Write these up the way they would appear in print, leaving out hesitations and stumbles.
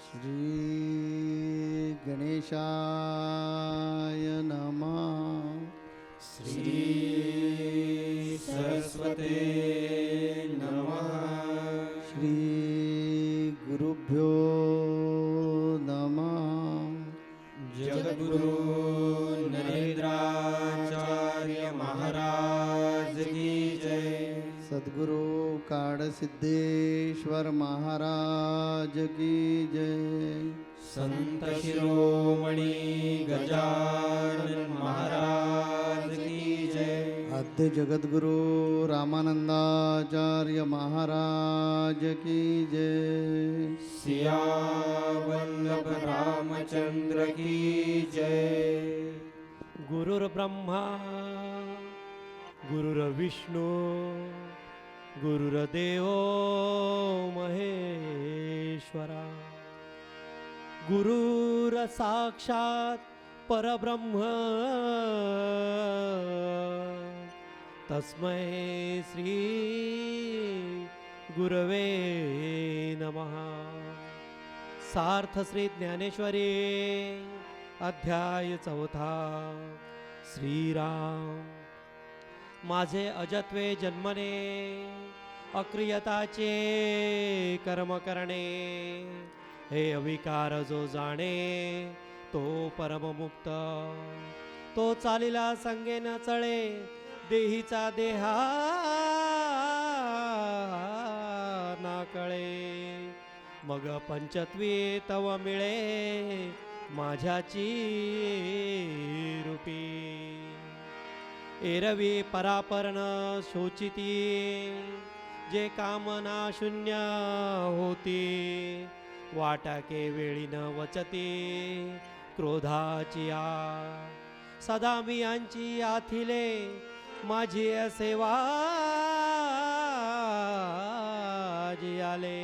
श्री गणेशाय नमः। श्री सरस्वते नमः। श्री गुरुभ्यो नमः। जगद्गुरु नरेंद्राचार्य महाराज की जय। सद्गुरु काळसिद्धेश्वर महाराज की जय। संत शिरोमणि गजानन महाराज की जय। आद्य जगद्गुरु रामानंदाचार्य महाराज की जय। सियावल्लभ रामचंद्र की जय। गुरुर्ब्रह्मा गुरुर्विष्णू गुरुर्देवो महेश्वरा गुरुर्साक्षात् परब्रह्म तस्मै श्री गुरवे नमः। सार्थ श्री ज्ञानेश्वरी अध्याय 4 श्रीराम। माझे अजत्वे जन्मने अक्रियताचे कर्म करणे हे अविकार जो जाणे तो परममुक्त। तो चालिला संगे न चळे देहीचा देहा ना कळे। मग पंचत्वी तव मिळे माझ्याची रूपी। एरवी परापरण शोचिती जे कामना शून्य होती। वाटाके वेळी न वचती क्रोधाची आ। सदा मी यांची आथिले माझी सेवा जी आले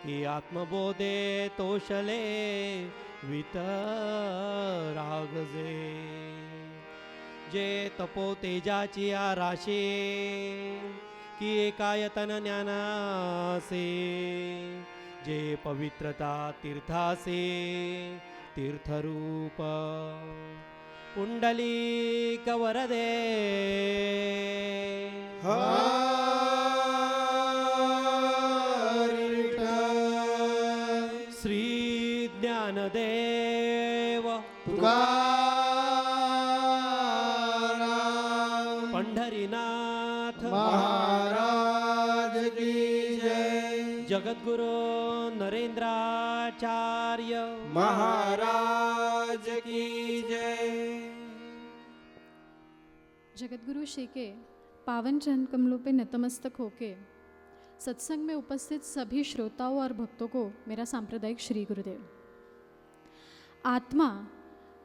की आत्मबोधे तोषले वितरागजे। जे तपो तेजाची राशी की एकायतन ज्ञानासे। जे पवित्रता तीर्थासे तीर्थरूप पुंडलिक वरदे। श्री ज्ञानदेव पंढरीनाथ महाराज की जय। जगद्गुरु नरेंद्राचार्य महाराज की जय। जगद्गुरु श्री के पावन चरण कमलों पे नतमस्तक होके सत्संग में उपस्थित सभी श्रोताओं और भक्तों को मेरा सांप्रदायिक श्री गुरुदेव। आत्मा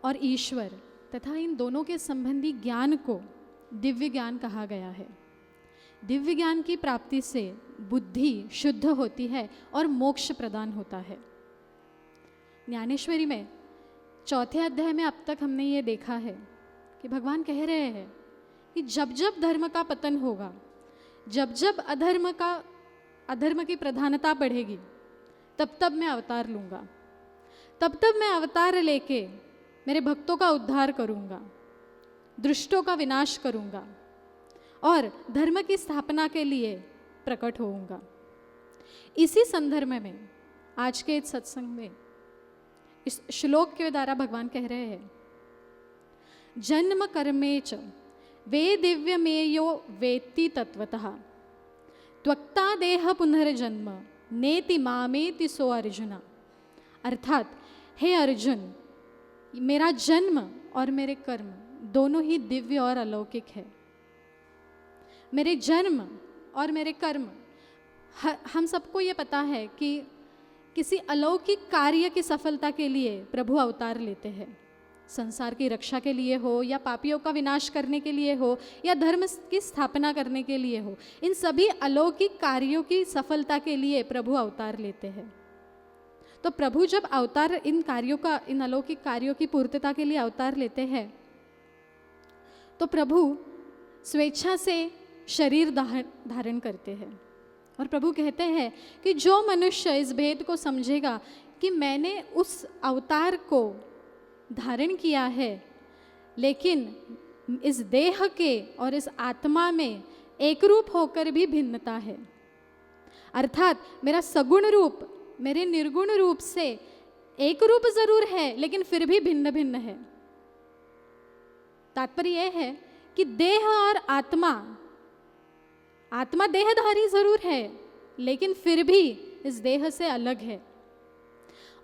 और ईश्वर तथा इन दोनों के संबंधी ज्ञान को दिव्य ज्ञान कहा गया है। दिव्य ज्ञान की प्राप्ति से बुद्धि शुद्ध होती है और मोक्ष प्रदान होता है। ज्ञानेश्वरी में 4 अध्याय में अब तक हमने ये देखा है कि भगवान कह रहे हैं कि जब जब धर्म का पतन होगा, जब जब अधर्म की प्रधानता बढ़ेगी, तब तब मैं अवतार लूँगा। तब तब मैं अवतार लेके मेरे भक्तों का उद्धार करूँगा, दुष्टों का विनाश करूँगा और धर्म की स्थापना के लिए प्रकट होऊंगा। इसी संदर्भ में आज के इस सत्संग में इस श्लोक के द्वारा भगवान कह रहे हैं, जन्म कर्मे च वे दिव्यमेयो वेत्ति तत्वतः त्वक्ता देह पुनर्जन्म नेति मामेति सो अर्जुना। अर्थात हे अर्जुन, मेरा जन्म और मेरे कर्म दोनों ही दिव्य और अलौकिक है। मेरे जन्म और मेरे कर्म, हम सबको ये पता है कि किसी अलौकिक कार्य की सफलता के लिए प्रभु अवतार लेते हैं। संसार की रक्षा के लिए हो या पापियों का विनाश करने के लिए हो या धर्म की स्थापना करने के लिए हो, इन सभी अलौकिक कार्यों की सफलता के लिए प्रभु अवतार लेते हैं। तो प्रभु जब अवतार इन अलौकिक कार्यों की पूर्तता के लिए अवतार लेते हैं, तो प्रभु स्वेच्छा से शरीर धारण करते हैं। और प्रभु कहते हैं कि जो मनुष्य इस भेद को समझेगा कि मैंने उस अवतार को धारण किया है, लेकिन इस देह के और इस आत्मा में एक रूप होकर भी भिन्नता है। अर्थात मेरा सगुण रूप मेरे निर्गुण रूप से एक रूप जरूर है, लेकिन फिर भी भिन्न भिन्न है। तात्पर्य यह है कि देह और आत्मा, आत्मा देहधारी जरूर है, लेकिन फिर भी इस देह से अलग है।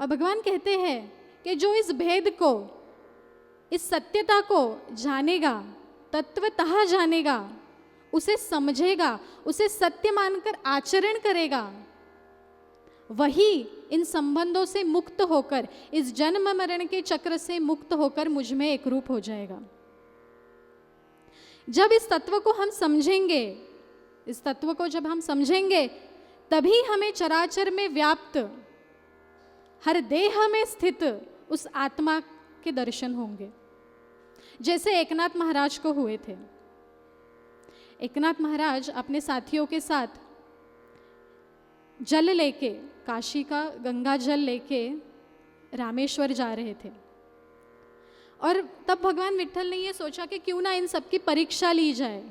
और भगवान कहते हैं कि जो इस भेद को, इस सत्यता को जानेगा, तत्वतः जानेगा, उसे समझेगा, उसे सत्य मानकर आचरण करेगा, वही इन संबंधों से मुक्त होकर, इस जन्म मरण के चक्र से मुक्त होकर मुझ में एक रूप हो जाएगा। जब इस तत्व को हम समझेंगे, इस तत्व को जब हम समझेंगे, तभी हमें चराचर में व्याप्त, हर देह में स्थित उस आत्मा के दर्शन होंगे, जैसे एकनाथ महाराज को हुए थे। एकनाथ महाराज अपने साथियों के साथ जल लेके, काशी का गंगा जल लेके रामेश्वर जा रहे थे। और तब भगवान विट्ठल ने ये सोचा कि क्यों ना इन सबकी परीक्षा ली जाए,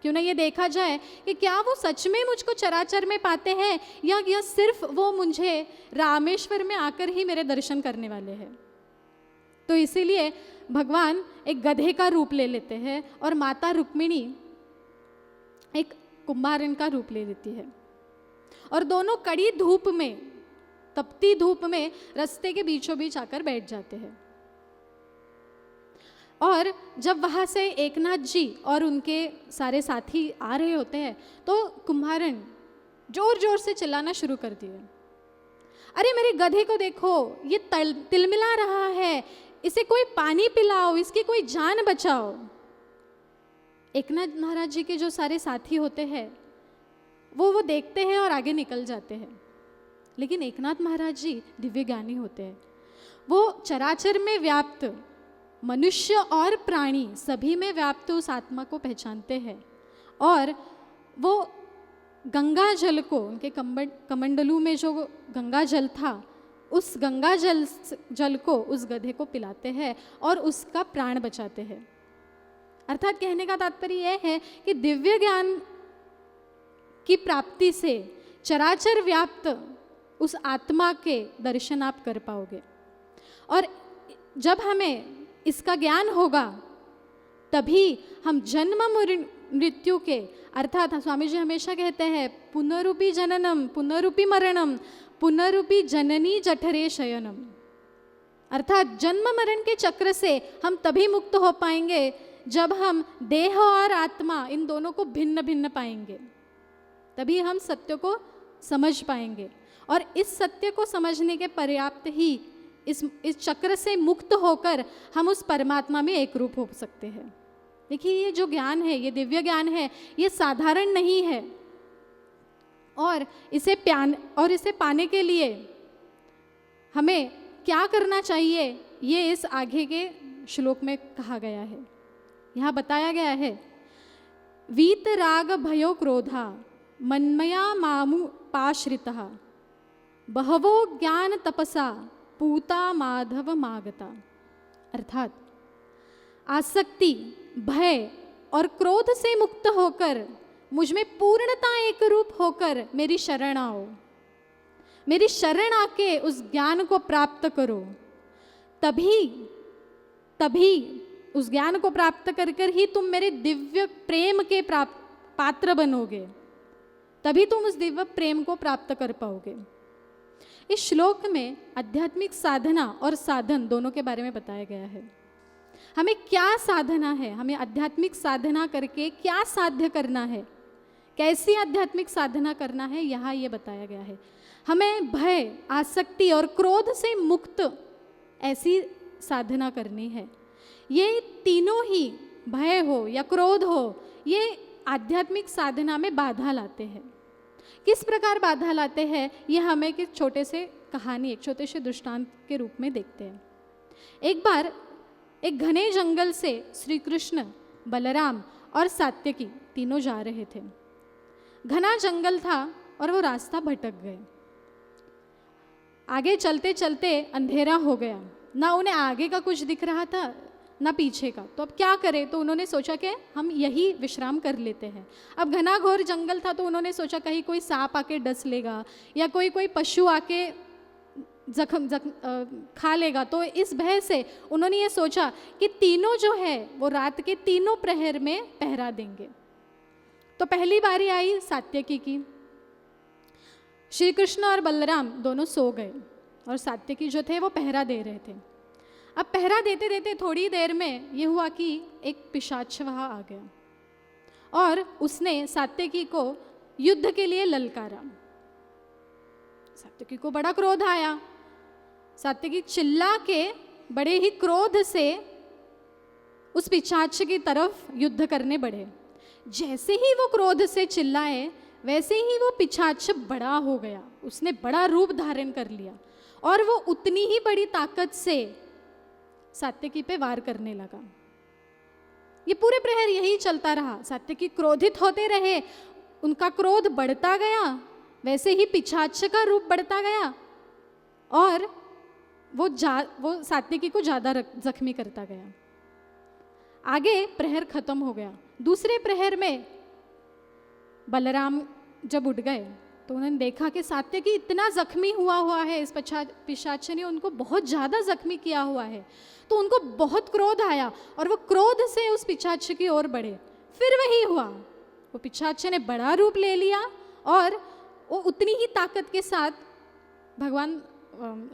क्यों ना ये देखा जाए कि क्या वो सच में मुझको चराचर में पाते हैं, या यह सिर्फ वो मुझे रामेश्वर में आकर ही मेरे दर्शन करने वाले हैं। तो इसीलिए भगवान एक गधे का रूप ले लेते हैं और माता रुक्मिणी एक कुंभारन का रूप ले लेती है, और दोनों कड़ी धूप में, तपती धूप में रास्ते के बीचों बीच आकर बैठ जाते हैं। और जब वहाँ से एकनाथ जी और उनके सारे साथी आ रहे होते हैं, तो कुम्हारन जोर जोर से चिल्लाना शुरू कर दिए, अरे मेरे गधे को देखो, ये तिलमिला रहा है, इसे कोई पानी पिलाओ, इसकी कोई जान बचाओ। एकनाथ महाराज जी के जो सारे साथी होते हैं वो देखते हैं और आगे निकल जाते हैं। लेकिन एकनाथ महाराज जी दिव्य ज्ञानी होते हैं, वो चराचर में व्याप्त मनुष्य और प्राणी सभी में व्याप्त उस आत्मा को पहचानते हैं, और वो गंगा जल को, उनके कमंडलू में जो गंगा जल था, उस गंगा जल को उस गधे को पिलाते हैं और उसका प्राण बचाते हैं। अर्थात कहने का तात्पर्य यह है कि दिव्य ज्ञान की प्राप्ति से चराचर व्याप्त उस आत्मा के दर्शन आप कर पाओगे। और जब हमें इसका ज्ञान होगा, तभी हम जन्म मृत्यु के, अर्थात स्वामी जी हमेशा कहते हैं पुनरुपि जननम पुनरुपि मरणम पुनरुपि जननी जठरे शयनम, अर्थात जन्म मरण के चक्र से हम तभी मुक्त हो पाएंगे जब हम देह और आत्मा इन दोनों को भिन्न भिन्न पाएंगे, तभी हम सत्य को समझ पाएंगे। और इस सत्य को समझने के पर्याप्त ही इस चक्र से मुक्त होकर हम उस परमात्मा में एक रूप हो सकते हैं। देखिए, ये जो ज्ञान है, ये दिव्य ज्ञान है, ये साधारण नहीं है, और इसे पाने के लिए हमें क्या करना चाहिए, ये इस आगे के श्लोक में कहा गया है। यहाँ बताया गया है, वीत राग भयो क्रोधा मन्मया मामु पाश्रितः बहवो ज्ञान तपसा पूता माधव मागता। अर्थात आसक्ति, भय और क्रोध से मुक्त होकर मुझ में पूर्णता एक रूप होकर मेरी शरण आओ, मेरी शरण आके उस ज्ञान को प्राप्त करो। तभी उस ज्ञान को प्राप्त कर कर ही तुम मेरे दिव्य प्रेम के पात्र बनोगे, तभी तुम उस दिव्य प्रेम को प्राप्त कर पाओगे। इस श्लोक में आध्यात्मिक साधना और साधन दोनों के बारे में बताया गया है। हमें क्या साधना है, हमें आध्यात्मिक साधना करके क्या साध्य करना है, कैसी आध्यात्मिक साधना करना है, यहाँ ये बताया गया है। हमें भय, आसक्ति और क्रोध से मुक्त ऐसी साधना करनी है। ये तीनों ही, भय हो या क्रोध हो, ये आध्यात्मिक साधना में बाधा लाते हैं। किस प्रकार बाधा लाते हैं, ये हमें एक छोटे से कहानी, एक छोटे से दृष्टांत के रूप में देखते हैं। एक बार एक घने जंगल से श्री कृष्ण, बलराम और सात्यकी तीनों जा रहे थे। घना जंगल था और वो रास्ता भटक गए। आगे चलते चलते अंधेरा हो गया, ना उन्हें आगे का कुछ दिख रहा था ना पीछे का। तो अब क्या करें, तो उन्होंने सोचा कि हम यही विश्राम कर लेते हैं। अब घना घोर जंगल था, तो उन्होंने सोचा कहीं कोई सांप आके डस लेगा या कोई पशु आके खा लेगा। तो इस भय से उन्होंने ये सोचा कि तीनों जो है वो रात के तीनों प्रहर में पहरा देंगे। तो पहली बारी आई सात्यकी की। श्री कृष्ण और बलराम दोनों सो गए और सात्यकी जो थे वो पहरा दे रहे थे। अब पहरा देते देते थोड़ी देर में ये हुआ कि एक पिशाच वहाँ आ गया और उसने सात्यकी को युद्ध के लिए ललकारा। सात्यकी को बड़ा क्रोध आया। सात्यकी चिल्ला के बड़े ही क्रोध से उस पिशाच की तरफ युद्ध करने बढ़े। जैसे ही वो क्रोध से चिल्लाए वैसे ही वो पिशाच बड़ा हो गया, उसने बड़ा रूप धारण कर लिया और वो उतनी ही बड़ी ताकत से सात्यकी पे वार करने लगा। ये पूरे प्रहर यही चलता रहा। सात्यकी क्रोधित होते रहे, उनका क्रोध बढ़ता गया, वैसे ही पिशाच का रूप बढ़ता गया और वो सात्यकी को ज़्यादा जख्मी करता गया। आगे प्रहर खत्म हो गया। दूसरे प्रहर में बलराम जब उठ गए तो उन्होंने देखा कि सात्यकी इतना जख्मी हुआ है, इस पिशाच ने उनको बहुत ज़्यादा जख्मी किया हुआ है। तो उनको बहुत क्रोध आया और वो क्रोध से उस पिशाच की ओर बढ़े। फिर वही हुआ, वो पिशाच ने बड़ा रूप ले लिया और वो उतनी ही ताकत के साथ भगवान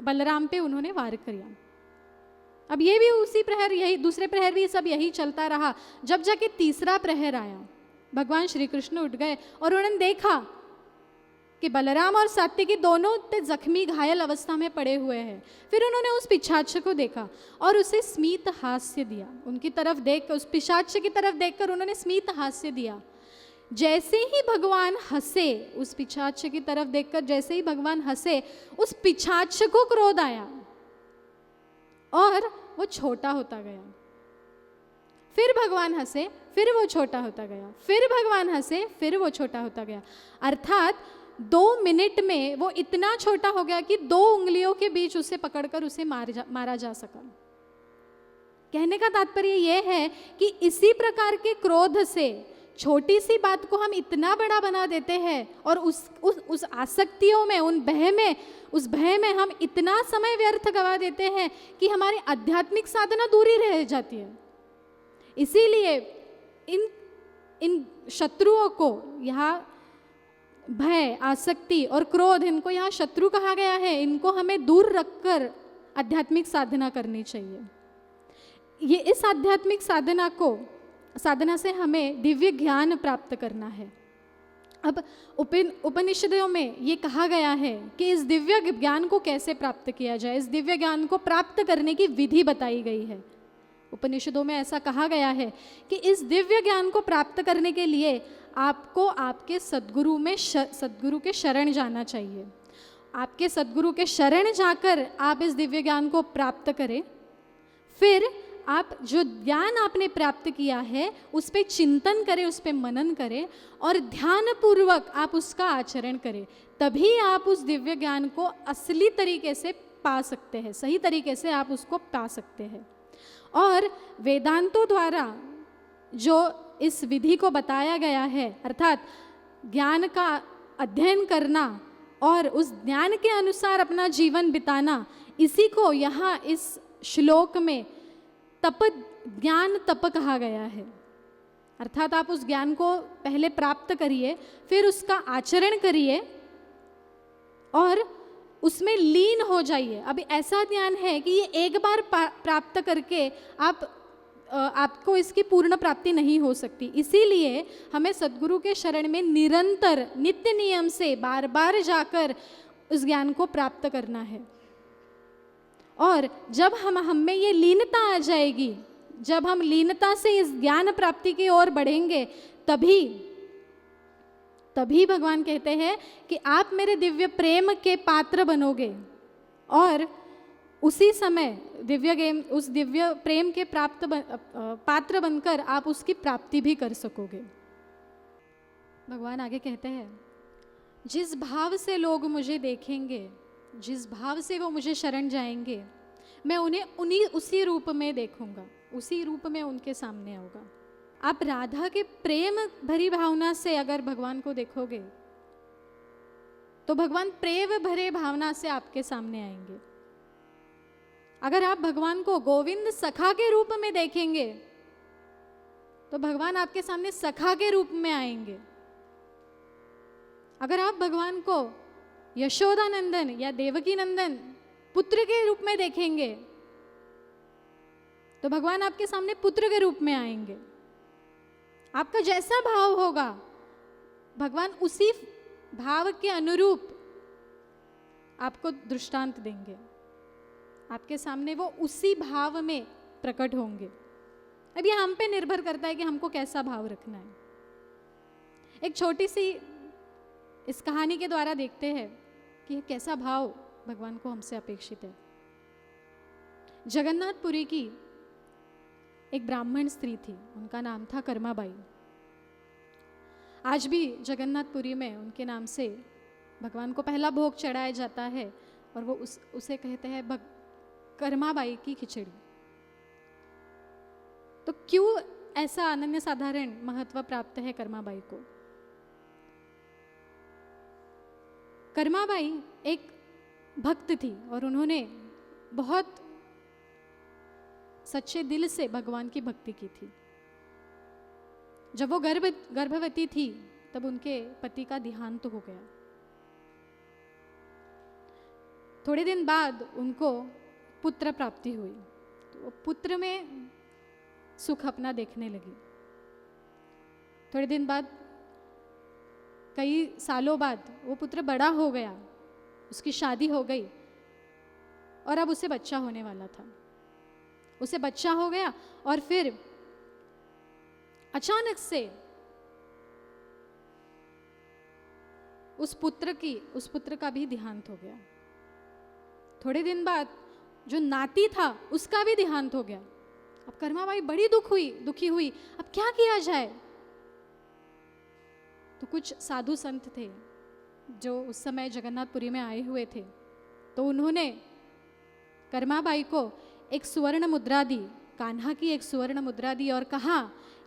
बलराम पे उन्होंने वार किया। अब ये भी उसी प्रहर, यही दूसरे प्रहर भी सब यही चलता रहा। जब जाके तीसरा प्रहर आया, भगवान श्री कृष्ण उठ गए और उन्होंने देखा कि बलराम और सात्यकी दोनों इतने जख्मी घायल अवस्था में पड़े हुए हैं। फिर उन्होंने उस पिशाच को देखा और उसे स्मित हास्य दिया। उनकी तरफ देख, उस पिशाच की तरफ देखकर उन्होंने स्मित हास्य दिया। जैसे ही भगवान हंसे, उस पिशाच की तरफ देखकर जैसे ही भगवान हंसे, उस पिशाच को क्रोध आया और वो छोटा होता गया। फिर भगवान हंसे, फिर वो छोटा होता गया, फिर भगवान हंसे, फिर वो छोटा होता गया। अर्थात 2 मिनट में वो इतना छोटा हो गया कि 2 उंगलियों के बीच उसे पकड़कर उसे मारा जा सका। कहने का तात्पर्य यह है कि इसी प्रकार के क्रोध से छोटी सी बात को हम इतना बड़ा बना देते हैं और उस आसक्तियों में, उस भय में हम इतना समय व्यर्थ गवा देते हैं कि हमारी आध्यात्मिक साधना दूरी रह जाती है। इसीलिए इन शत्रुओं को यहाँ भय, आसक्ति और क्रोध, इनको यहाँ शत्रु कहा गया है। इनको हमें दूर रखकर आध्यात्मिक साधना करनी चाहिए। ये इस आध्यात्मिक साधना से हमें दिव्य ज्ञान प्राप्त करना है। अब उपनिषदों में ये कहा गया है कि इस दिव्य ज्ञान को कैसे प्राप्त किया जाए, इस दिव्य ज्ञान को प्राप्त करने की विधि बताई गई है। उपनिषदों में ऐसा कहा गया है कि इस दिव्य ज्ञान को प्राप्त करने के लिए आपको आपके सद्गुरु के शरण जाना चाहिए। आपके सद्गुरु के शरण जाकर आप इस दिव्य ज्ञान को प्राप्त करें। फिर आप जो ज्ञान आपने प्राप्त किया है उस पर चिंतन करें, उस पर मनन करें और ध्यानपूर्वक आप उसका आचरण करें। तभी आप उस दिव्य ज्ञान को असली तरीके से पा सकते हैं, सही तरीके से आप उसको पा सकते हैं। और वेदांतों द्वारा जो इस विधि को बताया गया है, अर्थात ज्ञान का अध्ययन करना और उस ज्ञान के अनुसार अपना जीवन बिताना, इसी को यहाँ इस श्लोक में ज्ञान तप कहा गया है। अर्थात आप उस ज्ञान को पहले प्राप्त करिए, फिर उसका आचरण करिए और उसमें लीन हो जाइए। अभी ऐसा ज्ञान है कि ये एक बार प्राप्त करके आपको इसकी पूर्ण प्राप्ति नहीं हो सकती। इसीलिए हमें सद्गुरु के शरण में निरंतर नित्य नियम से बार बार जाकर उस ज्ञान को प्राप्त करना है। और जब हम में ये लीनता आ जाएगी, जब हम लीनता से इस ज्ञान प्राप्ति की ओर बढ़ेंगे, तभी भगवान कहते हैं कि आप मेरे दिव्य प्रेम के पात्र बनोगे और उसी समय उस दिव्य प्रेम के पात्र बनकर आप उसकी प्राप्ति भी कर सकोगे। भगवान आगे कहते हैं, जिस भाव से लोग मुझे देखेंगे जिस भाव से वो मुझे शरण जाएंगे, मैं उन्हें उन्हीं उसी रूप में देखूंगा, उसी रूप में उनके सामने आऊंगा। आप राधा के प्रेम भरी भावना से अगर भगवान को देखोगे तो भगवान प्रेम भरे भावना से आपके सामने आएंगे। अगर आप भगवान को गोविंद सखा के रूप में देखेंगे तो भगवान आपके सामने सखा के रूप में आएंगे। अगर आप भगवान को यशोदा नंदन या देवकी नंदन पुत्र के रूप में देखेंगे तो भगवान आपके सामने पुत्र के रूप में आएंगे। आपका जैसा भाव होगा भगवान उसी भाव के अनुरूप आपको दृष्टांत देंगे, आपके सामने वो उसी भाव में प्रकट होंगे। अब ये हम पे निर्भर करता है कि हमको कैसा भाव रखना है। एक छोटी सी इस कहानी के द्वारा देखते हैं कि कैसा भाव भगवान को हमसे अपेक्षित है। जगन्नाथपुरी की एक ब्राह्मण स्त्री थी, उनका नाम था कर्माबाई। आज भी जगन्नाथपुरी में उनके नाम से भगवान को पहला भोग चढ़ाया जाता है और वो उसे कहते हैं कर्माबाई की खिचड़ी। तो क्यों ऐसा अनन्य साधारण महत्व प्राप्त है कर्माबाई को? कर्माबाई एक भक्त थी और उन्होंने बहुत सच्चे दिल से भगवान की भक्ति की थी। जब वो गर्भवती थी तब उनके पति का देहांत हो गया। थोड़े दिन बाद उनको पुत्र प्राप्ति हुई, तो पुत्र में सुख अपना देखने लगी। थोड़े दिन बाद, कई सालों बाद वो पुत्र बड़ा हो गया, उसकी शादी हो गई और अब उसे बच्चा होने वाला था। उसे बच्चा हो गया और फिर अचानक से उस पुत्र का भी देहांत हो गया। थोड़े दिन बाद जो नाती था उसका भी देहांत हो गया। अब कर्माबाई बड़ी दुखी हुई, अब क्या किया जाए? तो कुछ साधु संत थे जो उस समय जगन्नाथपुरी में आए हुए थे, तो उन्होंने कर्माबाई को एक सुवर्ण मुद्रा दी, कान्हा की एक सुवर्ण मुद्रा दी और कहा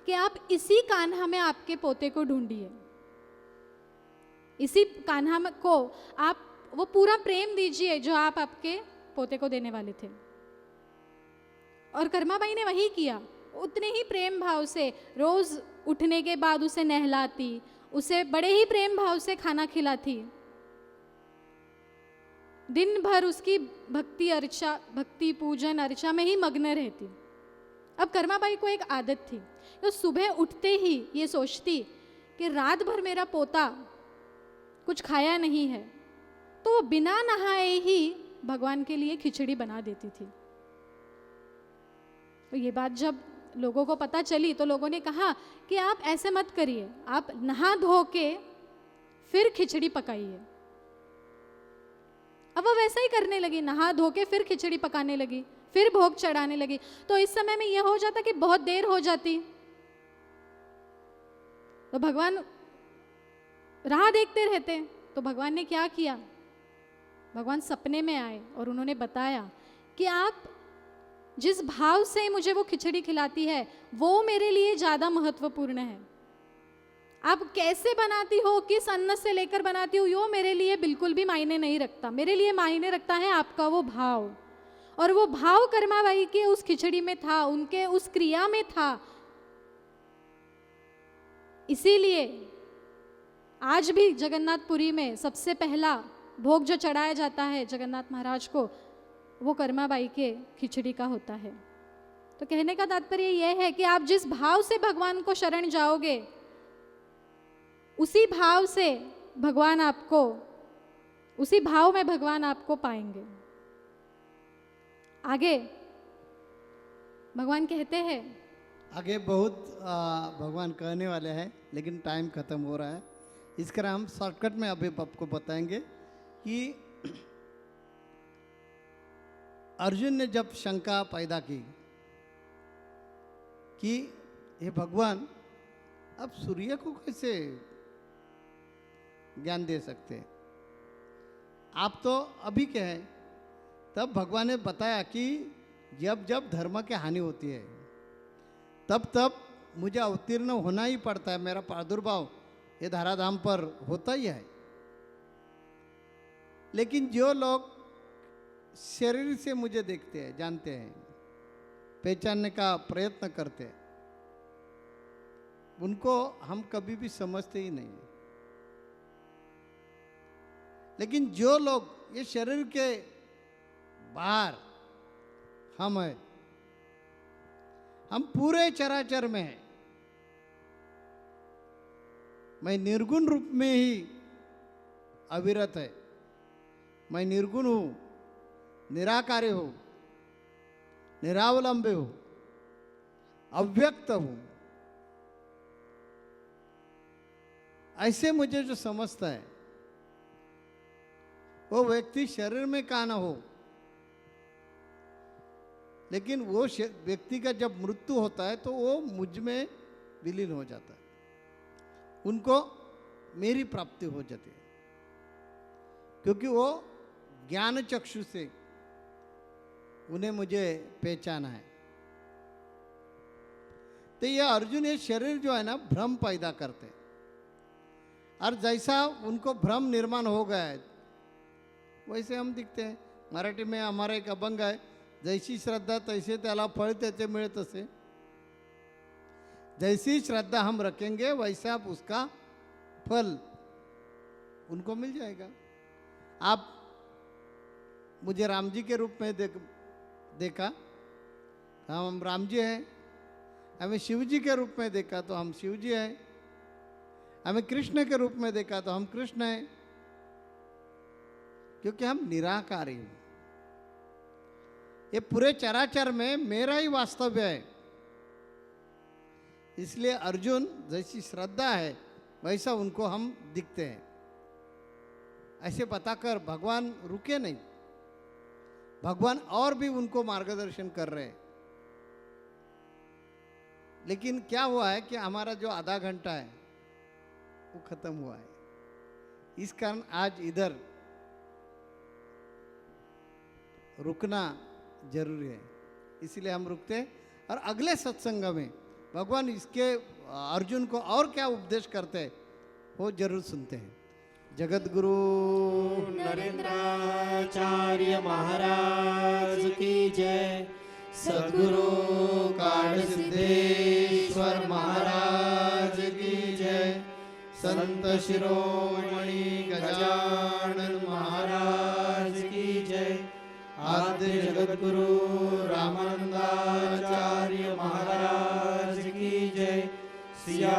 कि आप इसी कान्हा में आपके पोते को ढूंढिए, इसी कान्हा को आप वो पूरा प्रेम दीजिए जो आप आपके पोते को देने वाले थे। और कर्माबाई ने वही किया। उतने ही प्रेम भाव से रोज उठने के बाद उसे नहलाती, उसे बड़े ही प्रेम भाव से खाना खिलाती, दिन भर उसकी भक्ति पूजन अर्चा में ही मग्न रहती। अब कर्माबाई को एक आदत थी, तो सुबह उठते ही ये सोचती कि रात भर मेरा पोता कुछ खाया नहीं है, तो वो बिना नहाए ही भगवान के लिए खिचड़ी बना देती थी। तो ये बात जब लोगों को पता चली तो लोगों ने कहा कि आप ऐसे मत करिए, आप नहा धो के फिर खिचड़ी पकाइए। अब वो वैसा ही करने लगी, नहा धो के फिर खिचड़ी पकाने लगी, फिर भोग चढ़ाने लगी। तो इस समय में यह हो जाता कि बहुत देर हो जाती, तो भगवान राह देखते रहते। तो भगवान ने क्या किया, भगवान सपने में आए और उन्होंने बताया कि आप जिस भाव से मुझे वो खिचड़ी खिलाती है वो मेरे लिए ज़्यादा महत्वपूर्ण है। आप कैसे बनाती हो, किस अन्न से लेकर बनाती हो, यो मेरे लिए बिल्कुल भी मायने नहीं रखता। मेरे लिए मायने रखता है आपका वो भाव, और वो भाव कर्माबाई के उस खिचड़ी में था, उनके उस क्रिया में था। इसीलिए आज भी जगन्नाथपुरी में सबसे पहला भोग जो चढ़ाया जाता है जगन्नाथ महाराज को, वो कर्माबाई के खिचड़ी का होता है। तो कहने का तात्पर्य यह है कि आप जिस भाव से भगवान को शरण जाओगे उसी भाव से भगवान आपको, उसी भाव में भगवान आपको पाएंगे। आगे भगवान कहते हैं, आगे बहुत भगवान कहने वाले हैं, लेकिन टाइम खत्म हो रहा है। इस कारण हम शॉर्टकट में अभी आपको बताएंगे कि अर्जुन ने जब शंका पैदा की कि हे भगवान, अब सूर्य को कैसे ज्ञान दे सकते हैं? आप तो अभी के हैं। तब भगवान ने बताया कि जब जब धर्म की हानि होती है तब तब मुझे अवतीर्ण होना ही पड़ता है। मेरा प्रादुर्भाव ये धराधाम पर होता ही है। लेकिन जो लोग शरीर से मुझे देखते हैं, जानते हैं, पहचानने का प्रयत्न करते हैं, उनको हम कभी भी समझते ही नहीं। लेकिन जो लोग ये शरीर के बाहर हम हैं, हम पूरे चराचर में हैं। मैं निर्गुण रूप में ही अविरत है। मैं निर्गुण हूं, निराकारी हूं, निरावलंबी हूं, अव्यक्त हूं। ऐसे मुझे जो समझता है वो व्यक्ति शरीर में कहाँ ना हो, लेकिन वो व्यक्ति का जब मृत्यु होता है तो वो मुझ में विलीन हो जाता है। उनको मेरी प्राप्ति हो जाती है, क्योंकि वो ज्ञान चक्षु से उन्हें मुझे पहचाना है। तो ये अर्जुन, ये शरीर जो है ना, भ्रम पैदा करते हैं। और जैसा उनको भ्रम निर्माण हो गया है वैसे हम दिखते हैं। मराठी में हमारा एक अभंग है, जैसी श्रद्धा तैसे त्याला फळ त्याचे मिळे तसे। जैसी श्रद्धा हम रखेंगे वैसा उसका फल उनको मिल जाएगा। आप मुझे राम जी के रूप में देखा तो हम राम जी हैं, हमें शिव जी के रूप में देखा तो हम शिव जी हैं, हमें कृष्ण के रूप में देखा तो हम कृष्ण हैं, क्योंकि हम निराकारी हैं। ये पूरे चराचर में मेरा ही वास्तव्य है। इसलिए अर्जुन, जैसी श्रद्धा है वैसा उनको हम दिखते हैं। ऐसे बताकर भगवान रुके नहीं, भगवान और भी उनको मार्गदर्शन कर रहे हैं। लेकिन क्या हुआ है कि हमारा जो आधा घंटा है वो खत्म हुआ है। इस कारण आज इधर रुकना जरूरी है, इसलिए हम रुकते हैं। और अगले सत्संग में भगवान इसके अर्जुन को और क्या उपदेश करते हैं वो जरूर सुनते हैं। जगत गुरु नरेंद्राचार्य महाराज की जय। सद्गुरु काल सिद्धेश्वर महाराज की जय। संत शिरोमणि गजानन महाराज की जय। आद्य जगत गुरु रामानंदाचार्य महाराज की जय। सिया